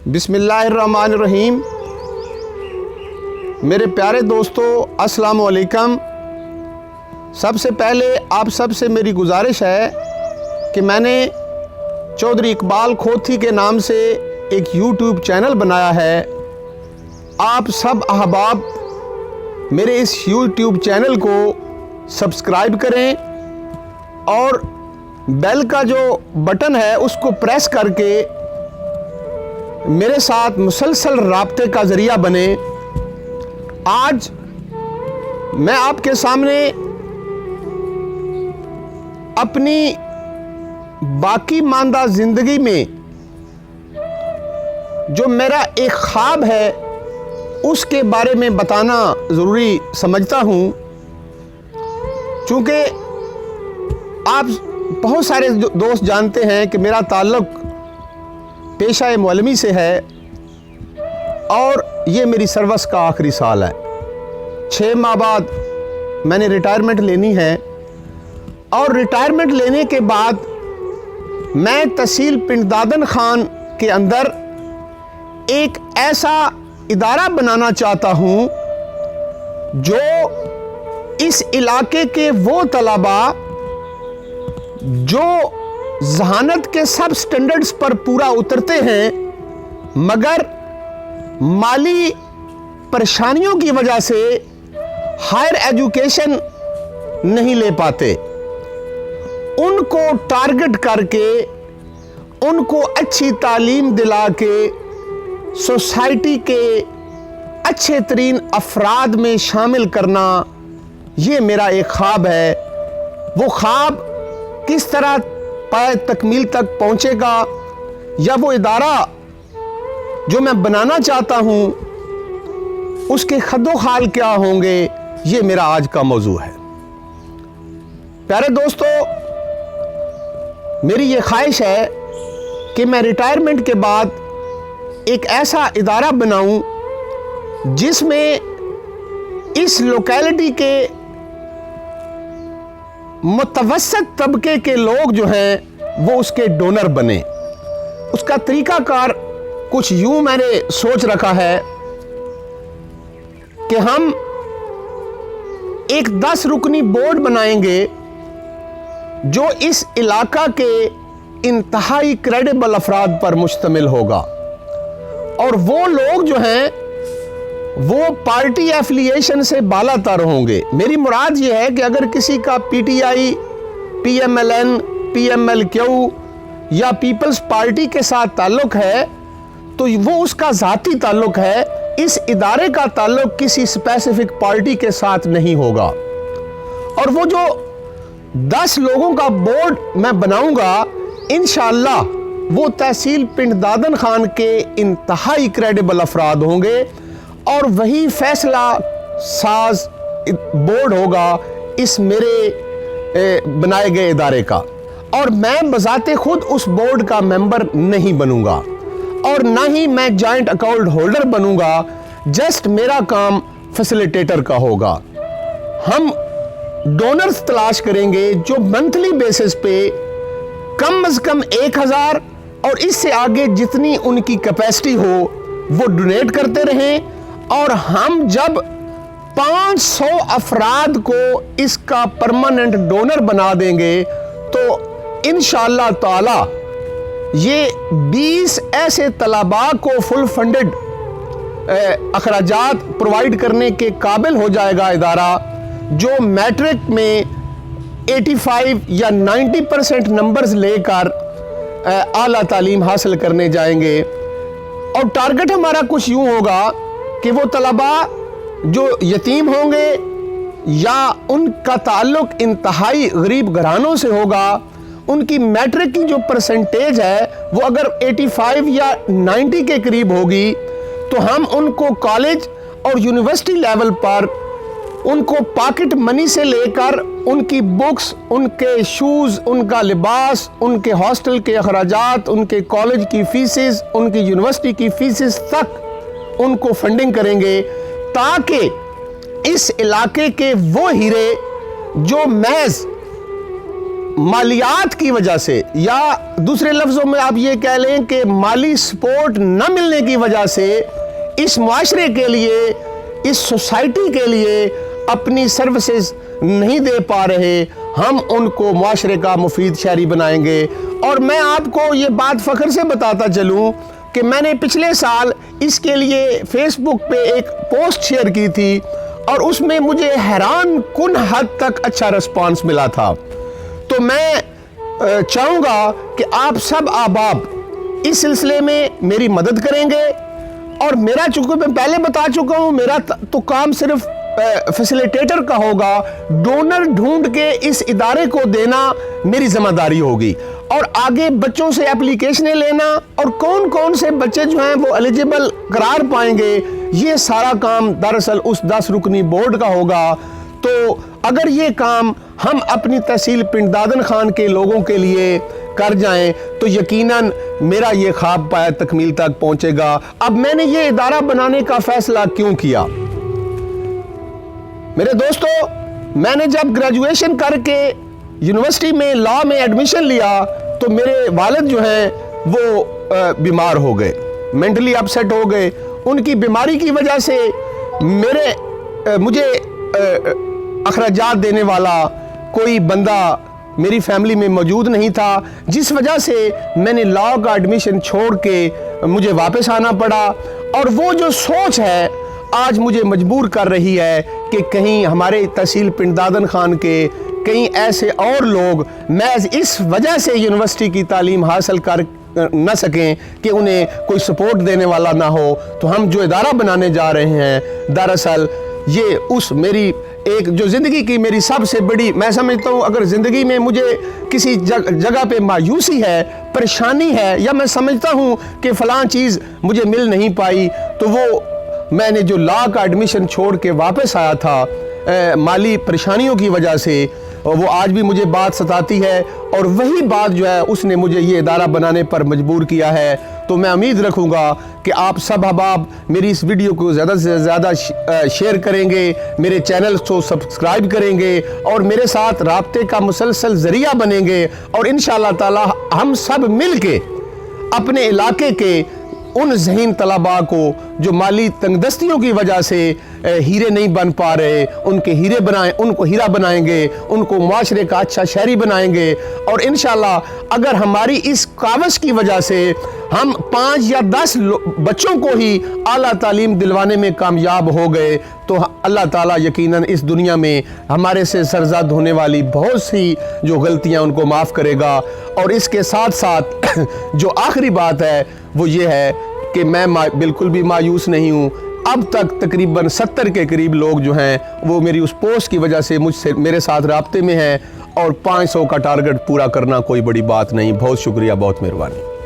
बिस्मिल्लाहिर्रहमानिर्रहीम। मेरे प्यारे दोस्तों, अस्सलाम वालेकुम। सबसे पहले आप सब से मेरी गुजारिश है कि मैंने चौधरी इकबाल खोथी के नाम से एक यूट्यूब चैनल बनाया है। आप सब अहबाब मेरे इस यूट्यूब चैनल को सब्सक्राइब करें और बेल का जो बटन है उसको प्रेस करके मेरे साथ मुसलसल राब्ते का ज़रिया बने। आज मैं आपके सामने अपनी बाकी मानदा ज़िंदगी में जो मेरा एक ख्वाब है उसके बारे में बताना ज़रूरी समझता हूँ, चूँकि आप बहुत सारे दोस्त जानते हैं कि मेरा ताल्लुक़ पेशा मौलवी से है और ये मेरी सर्विस का आखिरी साल है। 6 माह बाद मैंने रिटायरमेंट लेनी है और रिटायरमेंट लेने के बाद मैं तहसील पिंड दादन खान के अंदर एक ऐसा इदारा बनाना चाहता हूँ जो इस इलाके के वो तलबा जो ज़हानत के सब स्टैंडर्ड्स पर पूरा उतरते हैं मगर माली परेशानियों की वजह से हायर एजुकेशन नहीं ले पाते, उनको टारगेट करके उनको अच्छी तालीम दिला के सोसाइटी के अच्छे तरीन अफराद में शामिल करना, ये मेरा एक ख्वाब है। वो ख्वाब किस तरह पाए तकमील तक पहुंचेगा या वो इदारा जो मैं बनाना चाहता हूं उसके खदोखाल क्या होंगे, ये मेरा आज का मौजू है। प्यारे दोस्तों, मेरी ये ख्वाहिश है कि मैं रिटायरमेंट के बाद एक ऐसा इदारा बनाऊं जिसमें इस लोकेलिटी के मुतवस्सित तबके के लोग जो हैं वो उसके डोनर बने। उसका तरीकाकार कुछ यूं मैंने सोच रखा है कि हम एक 10 रुकनी बोर्ड बनाएंगे जो इस इलाका के इंतहाई क्रेडिबल अफराद पर मुश्तमिल होगा और वो लोग जो हैं वो पार्टी एफिलिएशन से बालातर होंगे। मेरी मुराद ये है कि अगर किसी का पीटीआई, पीएमएलएन, पीएमएलक्यू या पीपल्स पार्टी के साथ ताल्लुक है तो वो उसका ज़ाती ताल्लुक है, इस इदारे का ताल्लुक किसी स्पेसिफिक पार्टी के साथ नहीं होगा। और वो जो 10 लोगों का बोर्ड मैं बनाऊंगा, इंशाअल्लाह वो तहसील पिंड दादन खान के इंतहाई क्रेडिबल अफराद होंगे और वही फैसला साज बोर्ड होगा इस मेरे बनाए गए इदारे का। और मैं बजाते खुद उस बोर्ड का मेंबर नहीं बनूंगा और ना ही मैं जॉइंट अकाउंट होल्डर बनूंगा, जस्ट मेरा काम फैसिलिटेटर का होगा। हम डोनर्स तलाश करेंगे जो मंथली बेसिस पे कम से कम 1000 और इससे आगे जितनी उनकी कैपेसिटी हो वो डोनेट करते रहें और हम जब 500 अफराद को इसका परमानेंट डोनर बना देंगे तो इंशाअल्लाह ताला ये 20 ऐसे तलबा को फुल फंडेड अखराजात प्रोवाइड करने के काबिल हो जाएगा इदारा, जो मैट्रिक में 85 या 90% नंबर्स लेकर आला तालीम हासिल करने जाएंगे। और टारगेट हमारा कुछ यूं होगा कि वो तलबा जो यतीम होंगे या उनका ताल्लुक इंतहाई गरीब घरानों से होगा, उनकी मैट्रिक की जो परसेंटेज है वो अगर 85 या 90 के करीब होगी तो हम उनको कॉलेज और यूनिवर्सिटी लेवल पर उनको पॉकेट मनी से लेकर उनकी बुक्स, उनके शूज़, उनका लिबास, उनके हॉस्टल के अखराजात, उनके कॉलेज की फीसेस, उनकी यूनिवर्सिटी की फीसेस तक उनको फंडिंग करेंगे ताकि इस इलाके के वो हीरे जो महज मालियात की वजह से, या दूसरे लफ्ज़ों में आप ये कह लें कि माली सपोर्ट न मिलने की वजह से इस मुआशरे के लिए, इस सोसाइटी के लिए अपनी सर्विसेज नहीं दे पा रहे, हम उनको मुआशरे का मुफीद शहरी बनाएंगे। और मैं आपको ये बात फ़ख्र से बताता चलूँ कि मैंने पिछले साल इसके लिए फेसबुक पे एक पोस्ट शेयर की थी और उसमें मुझे हैरान कुन हद तक अच्छा रिस्पांस मिला था। तो मैं चाहूँगा कि आप सब अहबाब इस सिलसिले में मेरी मदद करेंगे। और मेरा, चूँकि मैं पहले बता चुका हूँ, मेरा तो काम सिर्फ फैसिलिटेटर का होगा, डोनर ढूंढ के इस इदारे को देना मेरी जिम्मेदारी होगी। और आगे बच्चों से एप्लीकेशनें लेना और कौन कौन से बच्चे जो हैं वो एलिजिबल करार पाएंगे, ये सारा काम दरअसल उस 10 रुकनी बोर्ड का होगा। तो अगर ये काम हम अपनी तहसील पिंड दादन खान के लोगों के लिए कर जाएं तो यकीनन मेरा ये ख्वाब पाया तकमील तक पहुंचेगा। अब मैंने ये इदारा बनाने का फैसला क्यों किया? मेरे दोस्तों, मैंने जब ग्रेजुएशन करके यूनिवर्सिटी में लॉ में एडमिशन लिया तो मेरे वालिद जो हैं वो बीमार हो गए, मेंटली अपसेट हो गए। उनकी बीमारी की वजह से मुझे अखराजात देने वाला कोई बंदा मेरी फैमिली में मौजूद नहीं था, जिस वजह से मैंने लॉ का एडमिशन छोड़ के मुझे वापस आना पड़ा। और वो जो सोच है आज मुझे मजबूर कर रही है कि कहीं हमारे तहसील पिंड दादन खान के कहीं ऐसे और लोग महज इस वजह से यूनिवर्सिटी की तालीम हासिल कर न सकें कि उन्हें कोई सपोर्ट देने वाला ना हो। तो हम जो इदारा बनाने जा रहे हैं, दरअसल ये उस मेरी एक जो ज़िंदगी की मेरी सबसे बड़ी, मैं समझता हूँ अगर ज़िंदगी में मुझे किसी जगह पे मायूसी है, परेशानी है, या मैं समझता हूँ कि फ़लाँ चीज़ मुझे मिल नहीं पाई, तो वो मैंने जो लॉ का एडमिशन छोड़ के वापस आया था माली परेशानियों की वजह से, वो आज भी मुझे बात सताती है। और वही बात जो है उसने मुझे ये इदारा बनाने पर मजबूर किया है। तो मैं उम्मीद रखूँगा कि आप सब अहबाब मेरी इस वीडियो को ज़्यादा से ज़्यादा शेयर करेंगे, मेरे चैनल को सब्सक्राइब करेंगे और मेरे साथ राब्ते का मुसलसल ज़रिया बनेंगे। और इंशाअल्लाह ताला हम सब मिल के अपने इलाके के उन ज़हीन तलबा को जो माली तंगदस्तियों की वजह से हीरे नहीं बन पा रहे, उनको हीरा बनाएंगे, उनको मुआशरे का अच्छा शहरी बनाएंगे। और इंशाअल्लाह अगर हमारी इस कावश की वजह से हम 5 या 10 बच्चों को ही आला तालीम दिलवाने में कामयाब हो गए तो अल्लाह ताला यकीनन इस दुनिया में हमारे से सरज़द होने वाली बहुत सी जो गलतियां उनको माफ़ करेगा। और इसके साथ साथ जो आखिरी बात है वो ये है कि मैं बिल्कुल भी मायूस नहीं हूँ। अब तक तकरीबन 70 के करीब लोग जो हैं वो मेरी उस पोस्ट की वजह से मेरे साथ राब्ते में हैं और 500 का टारगेट पूरा करना कोई बड़ी बात नहीं। बहुत शुक्रिया, बहुत मेहरबानी।